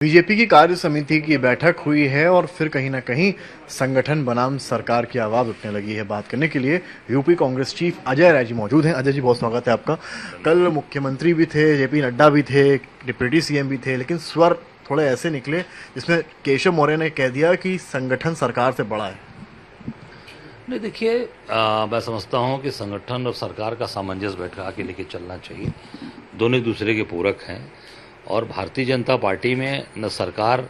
BJP की कार्य समिति की बैठक हुई है और फिर कहीं ना कहीं संगठन बनाम सरकार की आवाज उठने लगी है। बात करने के लिए यूपी कांग्रेस चीफ अजय राय जी मौजूद हैं। अजय जी, बहुत स्वागत है आपका। कल मुख्यमंत्री भी थे, जेपी नड्डा भी थे, डिप्टी सीएम भी थे, लेकिन स्वर थोड़े ऐसे निकले जिसमें केशव मौर्य ने कह दिया कि संगठन सरकार से बड़ा है। नहीं, देखिए, मैं समझता हूं कि संगठन और सरकार का सामंजस्य बैठा के लेके चलना चाहिए। दोनों एक दूसरे के पूरक हैं और भारतीय जनता पार्टी में न सरकार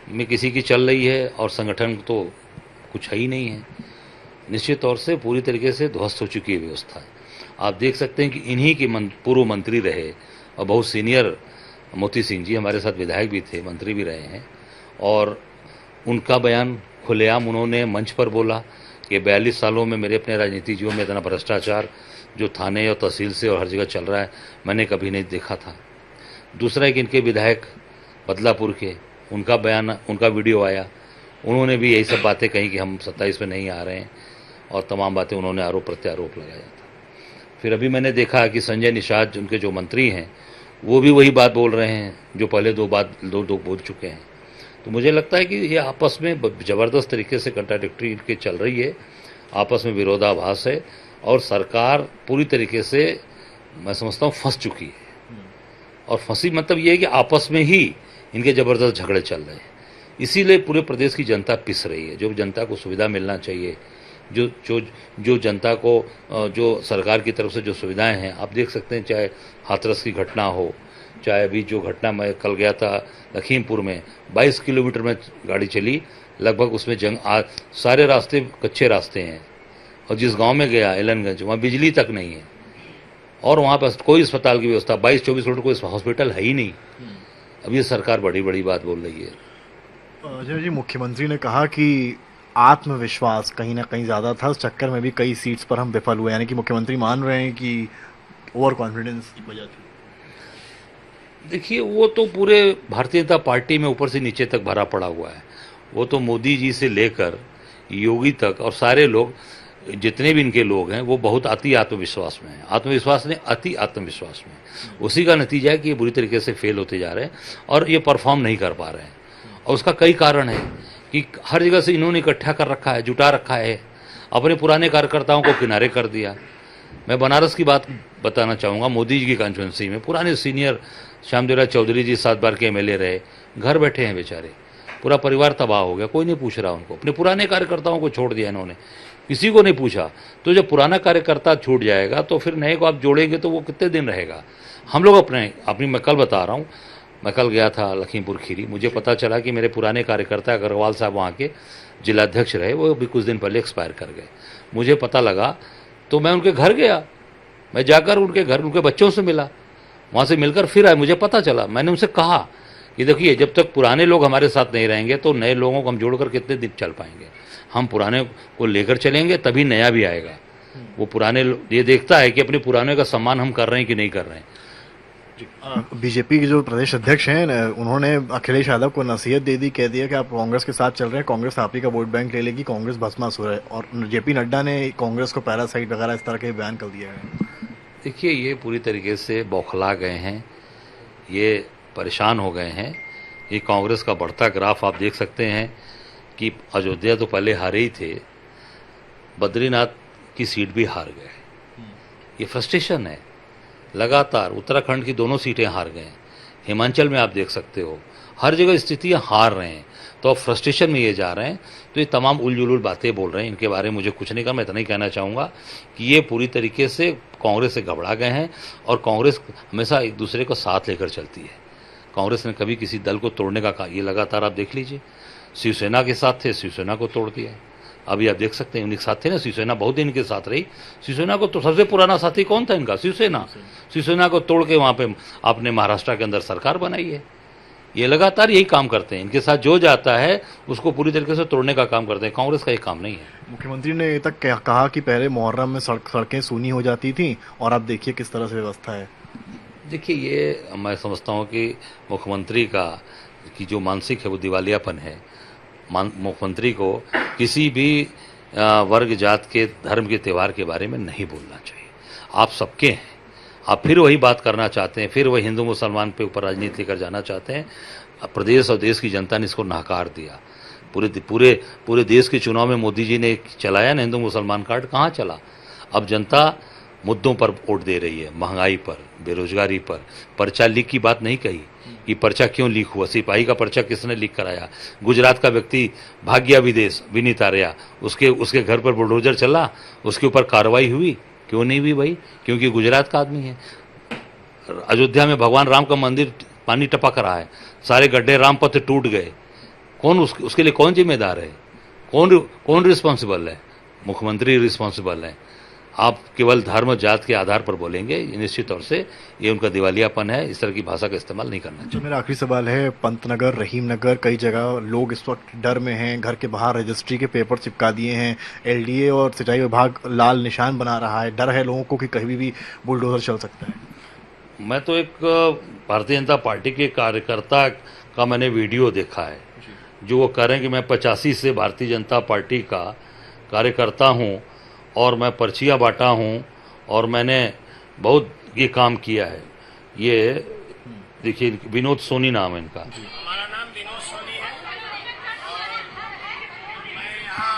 में किसी की चल रही है और संगठन तो कुछ है ही नहीं है। निश्चित तौर से पूरी तरीके से ध्वस्त हो चुकी है व्यवस्था। आप देख सकते हैं कि इन्हीं के पूर्व मंत्री रहे और बहुत सीनियर मोती सिंह जी हमारे साथ विधायक भी थे, मंत्री भी रहे हैं, और उनका बयान खुलेआम उन्होंने मंच पर बोला कि 42 सालों में मेरे अपने राजनीतिक जीवन में इतना भ्रष्टाचार जो थाने और तहसील से और हर जगह चल रहा है मैंने कभी नहीं देखा था। दूसरा एक इनके विधायक बदलापुर के, उनका बयान, उनका वीडियो आया, उन्होंने भी यही सब बातें कही कि हम 27 में नहीं आ रहे हैं और तमाम बातें उन्होंने आरोप प्रत्यारोप लगाया था। फिर अभी मैंने देखा कि संजय निषाद उनके जो मंत्री हैं वो भी वही बात बोल रहे हैं जो पहले दो बोल चुके हैं। तो मुझे लगता है कि ये आपस में ज़बरदस्त तरीके से कंट्राडिक्टरी इनके चल रही है, आपस में विरोधाभास है और सरकार पूरी तरीके से मैं समझता हूँ फंस चुकी है। और फंसी मतलब ये है कि आपस में ही इनके ज़बरदस्त झगड़े चल रहे हैं। इसीलिए पूरे प्रदेश की जनता पिस रही है। जो जनता को सुविधा मिलना चाहिए, जो जनता को जो सरकार की तरफ से जो सुविधाएं हैं, आप देख सकते हैं, चाहे हाथरस की घटना हो, चाहे अभी जो घटना मैं कल गया था लखीमपुर में, 22 किलोमीटर में गाड़ी चली लगभग, उसमें सारे रास्ते कच्चे रास्ते हैं और जिस गांव में गया एलनगंज, वहाँ बिजली तक नहीं है और वहाँ पर कोई अस्पताल की व्यवस्था, 22-24 किलोमीटर कोई हॉस्पिटल है ही नहीं। अब ये सरकार बड़ी बड़ी बात बोल रही है। अजय जी, मुख्यमंत्री ने कहा कि आत्मविश्वास कहीं ना कहीं ज्यादा था, उस चक्कर में भी कई सीट्स पर हम विफल हुए, यानी कि मुख्यमंत्री मान रहे हैं कि ओवर कॉन्फिडेंस की वजह थी। देखिए, वो तो पूरे भारतीय जनता पार्टी में ऊपर से नीचे तक भरा पड़ा हुआ है। वो तो मोदी जी से लेकर योगी तक और सारे लोग, जितने भी इनके लोग हैं, वो बहुत अति आत्मविश्वास में हैं। आत्मविश्वास ने अति आत्मविश्वास में, उसी का नतीजा है कि ये बुरी तरीके से फेल होते जा रहे हैं और ये परफॉर्म नहीं कर पा रहे हैं। और उसका कई कारण है कि हर जगह से इन्होंने इकट्ठा कर रखा है, जुटा रखा है, अपने पुराने कार्यकर्ताओं को किनारे कर दिया। मैं बनारस की बात बताना चाहूँगा। मोदी जी की कॉन्स्टिट्यूंसी में पुराने सीनियर श्यामदेवराय चौधरी जी 7 बार के एमएलए रहे, घर बैठे हैं बेचारे, पूरा परिवार तबाह हो गया, कोई नहीं पूछ रहा उनको। अपने पुराने कार्यकर्ताओं को छोड़ दिया इन्होंने, किसी को नहीं पूछा। तो जब पुराना कार्यकर्ता छूट जाएगा तो फिर नए को आप जोड़ेंगे तो वो कितने दिन रहेगा। हम लोग अपनी मैं कल बता रहा हूँ, मैं कल गया था लखीमपुर खीरी, मुझे पता चला कि मेरे पुराने कार्यकर्ता अग्रवाल साहब वहाँ के जिलाध्यक्ष रहे, वो भी कुछ दिन पहले एक्सपायर कर गए। मुझे पता लगा तो मैं उनके घर गया, मैं जाकर उनके घर उनके बच्चों से मिला, वहाँ से मिलकर फिर आया। मुझे पता चला, मैंने उनसे कहा कि देखिए, जब तक पुराने लोग हमारे साथ नहीं रहेंगे तो नए लोगों को हम जोड़कर कितने दिन चल पाएंगे। हम पुराने को लेकर चलेंगे तभी नया भी आएगा। वो पुराने ये देखता है कि अपने पुराने का सम्मान हम कर रहे हैं कि नहीं कर रहे हैं। बीजेपी के जो प्रदेश अध्यक्ष हैं उन्होंने अखिलेश यादव को नसीहत दे दी, कह दिया कि आप कांग्रेस के साथ चल रहे हैं, कांग्रेस आप ही का वोट बैंक ले लेगी, कांग्रेस भस्मासुर है। और जेपी नड्डा ने कांग्रेस को पैरासाइट वगैरह इस तरह के बयान कर दिया है। देखिए, ये पूरी तरीके से बौखला गए हैं, ये परेशान हो गए हैं। ये कांग्रेस का बढ़ता ग्राफ आप देख सकते हैं कि अयोध्या तो पहले हारे ही थे, बद्रीनाथ की सीट भी हार गए। ये फ्रस्ट्रेशन है लगातार। उत्तराखंड की दोनों सीटें हार गए, हिमाचल में आप देख सकते हो, हर जगह स्थितियां हार रहे हैं। तो अब फ्रस्ट्रेशन में ये जा रहे हैं। तो ये तमाम उलझुल बातें बोल रहे हैं, इनके बारे में मुझे कुछ नहीं करना। मैं इतना ही कहना चाहूँगा कि ये पूरी तरीके से कांग्रेस से घबरा गए हैं और कांग्रेस हमेशा एक दूसरे को साथ लेकर चलती है। कांग्रेस ने कभी किसी दल को तोड़ने का कहा, ये लगातार आप देख लीजिए, शिवसेना के साथ थे, शिवसेना को तोड़ दिया। अभी आप देख सकते हैं उनके साथ थे ना, शिवसेना बहुत दिन के साथ रही। शिवसेना को तो सबसे पुराना साथी कौन था इनका? शिवसेना। शिवसेना को तोड़ के वहाँ पे आपने महाराष्ट्र के अंदर सरकार बनाई है। ये लगातार यही काम करते हैं, इनके साथ जो जाता है उसको पूरी तरीके से तोड़ने का काम करते हैं। कांग्रेस का ये काम नहीं है। मुख्यमंत्री ने ये तक कहा कि पहले मुहर्रम में सड़कें सूनी हो जाती थी और अब देखिए किस तरह से व्यवस्था है। देखिए, ये मैं समझता हूँ कि मुख्यमंत्री की जो मानसिक है वो दिवालियापन है। मुख्यमंत्री को किसी भी वर्ग, जात के, धर्म के त्यौहार के बारे में नहीं बोलना चाहिए। आप सबके हैं, आप फिर वही बात करना चाहते हैं, फिर वही हिंदू मुसलमान पे ऊपर राजनीति लेकर जाना चाहते हैं। प्रदेश और देश की जनता ने इसको नकार दिया। पूरे पूरे पूरे देश के चुनाव में मोदी जी ने चलाया ना हिंदू मुसलमान कार्ड, कहाँ चला। अब जनता मुद्दों पर वोट दे रही है, महंगाई पर, बेरोजगारी पर। पर्चा लीक की बात नहीं कही कि पर्चा क्यों लीक हुआ, सिपाही का पर्चा किसने लीक कराया। गुजरात का व्यक्ति भाग गया विदेश, विनीत आर्या, उसके घर पर बुलडोजर चला, उसके ऊपर कार्रवाई हुई, क्यों नहीं हुई भाई? क्योंकि गुजरात का आदमी है। अयोध्या में भगवान राम का मंदिर पानी टपक रहा है, सारे गड्ढे राम पथ टूट गए, कौन उसके लिए कौन जिम्मेदार है? कौन रिस्पॉन्सिबल है? मुख्यमंत्री रिस्पॉन्सिबल है। आप केवल धर्म जात के आधार पर बोलेंगे, निश्चित तौर से ये उनका दिवालियापन है। इस तरह की भाषा का इस्तेमाल नहीं करना चाहिए। मेरा आखिरी सवाल है, पंतनगर, रहीम नगर, कई जगह लोग इस वक्त डर में हैं, घर के बाहर रजिस्ट्री के पेपर चिपका दिए हैं, एलडीए और सिंचाई विभाग लाल निशान बना रहा है, डर है लोगों को कि कहीं भी बुलडोजर चल सकता है। मैं तो एक भारतीय जनता पार्टी के कार्यकर्ता का मैंने वीडियो देखा है, जो वो कह रहे हैं कि मैं 85 से भारतीय जनता पार्टी का कार्यकर्ता हूं और मैं पर्चियां बांटा हूं और मैंने बहुत ये काम किया है। ये देखिए, विनोद सोनी नाम है इनका। हमारा नाम विनोद सोनी है और मैं यहाँ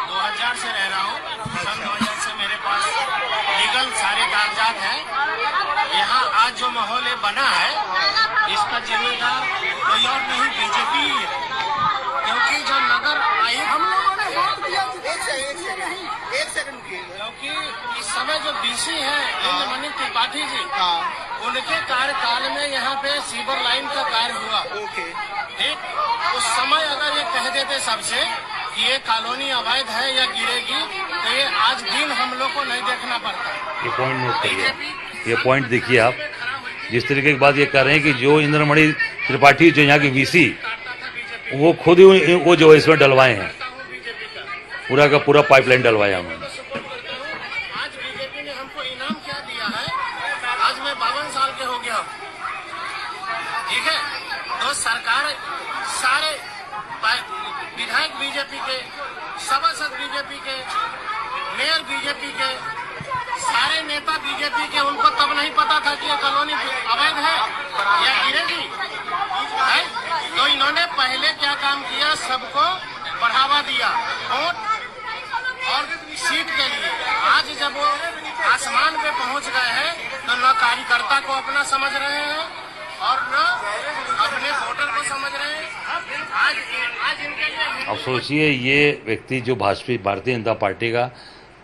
2000 से रह रहा हूँ। सन 2000 से मेरे पास लीगल सारे कागजात हैं। यहाँ आज जो माहौल ये बना है, इसका जिम्मेदार कोई और नहीं, बीजेपी ही है। क्योंकि जो नगर आयुक्त, हम लोगों ने वोट दिया, एक सेकंड क्योंकि इस समय जो डीसी हैं इंद्रमणि त्रिपाठी जी, उनके कार्यकाल में यहाँ पे सीवर लाइन का कार्य हुआ। ठीक, उस समय अगर ये कह देते सबसे कि ये कॉलोनी अवैध है या गिरेगी, तो ये आज दिन हम लोग को नहीं देखना पड़ता। ये पॉइंट नोट करिए, ये पॉइंट देखिए आप, जिस तरीके की बात ये कर रहे हैं कि जो इंद्रमणि त्रिपाठी जो यहाँ की वीसी, वो खुद ही वो जो इसमें डलवाए हैं, पूरा का पूरा पाइपलाइन डलवाया उन्होंने। आज बीजेपी ने हमको इनाम क्या दिया है, आज मैं 52 साल के हो गया हूँ। ठीक है, तो सरकार सारे विधायक बीजेपी के, सभासद बीजेपी के, मेयर बीजेपी के, सारे नेता बीजेपी के, उनको तब नहीं पता था कि ये कॉलोनी अवैध है या गिरेगी है। तो इन्होंने पहले क्या काम किया, सबको बढ़ावा दिया वोट और सीट के लिए। आज जब वो आसमान पे पहुंच गए हैं, तो न कार्यकर्ता को अपना समझ रहे हैं और न अपने वोटर को समझ रहे हैं। आज इनके लिए अब सोचिए, ये व्यक्ति जो भारतीय जनता पार्टी का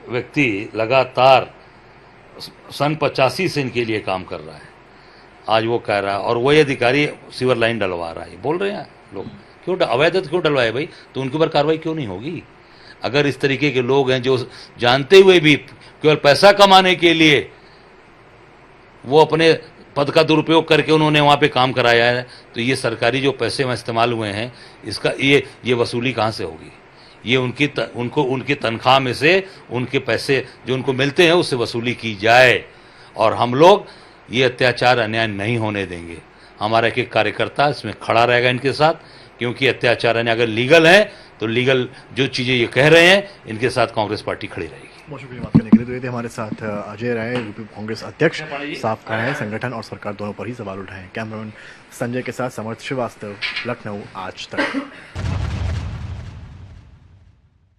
व्यक्ति लगातार सन 85 से इनके लिए काम कर रहा है, आज वो कह रहा है, और वही अधिकारी सीवर लाइन डलवा रहा है। बोल रहे हैं लोग, क्यों अवैध क्यों डलवाए भाई? तो उनके ऊपर कार्रवाई क्यों नहीं होगी? अगर इस तरीके के लोग हैं जो जानते हुए भी केवल पैसा कमाने के लिए वो अपने पद का दुरुपयोग करके उन्होंने वहाँ पे काम कराया है, तो ये सरकारी जो पैसे वहाँ इस्तेमाल हुए हैं, इसका ये वसूली कहाँ से होगी? ये उनकी तनख्वाह में से उनके पैसे जो उनको मिलते हैं उससे वसूली की जाए, और हम लोग ये अत्याचार अन्याय नहीं होने देंगे। हमारा एक कार्यकर्ता इसमें खड़ा रहेगा इनके साथ, क्योंकि अत्याचार अन्याय अगर लीगल है तो लीगल जो चीज़ें ये कह रहे हैं, इनके साथ कांग्रेस पार्टी खड़ी रहेगी। बहुत शुक्रिया बात करने के लिए। तो ये थे हमारे साथ अजय राय, यूपी कांग्रेस अध्यक्ष। साफ कहा है, संगठन और सरकार दोनों पर ही सवाल उठाए। कैमरामैन संजय के साथ समर्थ श्रीवास्तव, लखनऊ आज तक।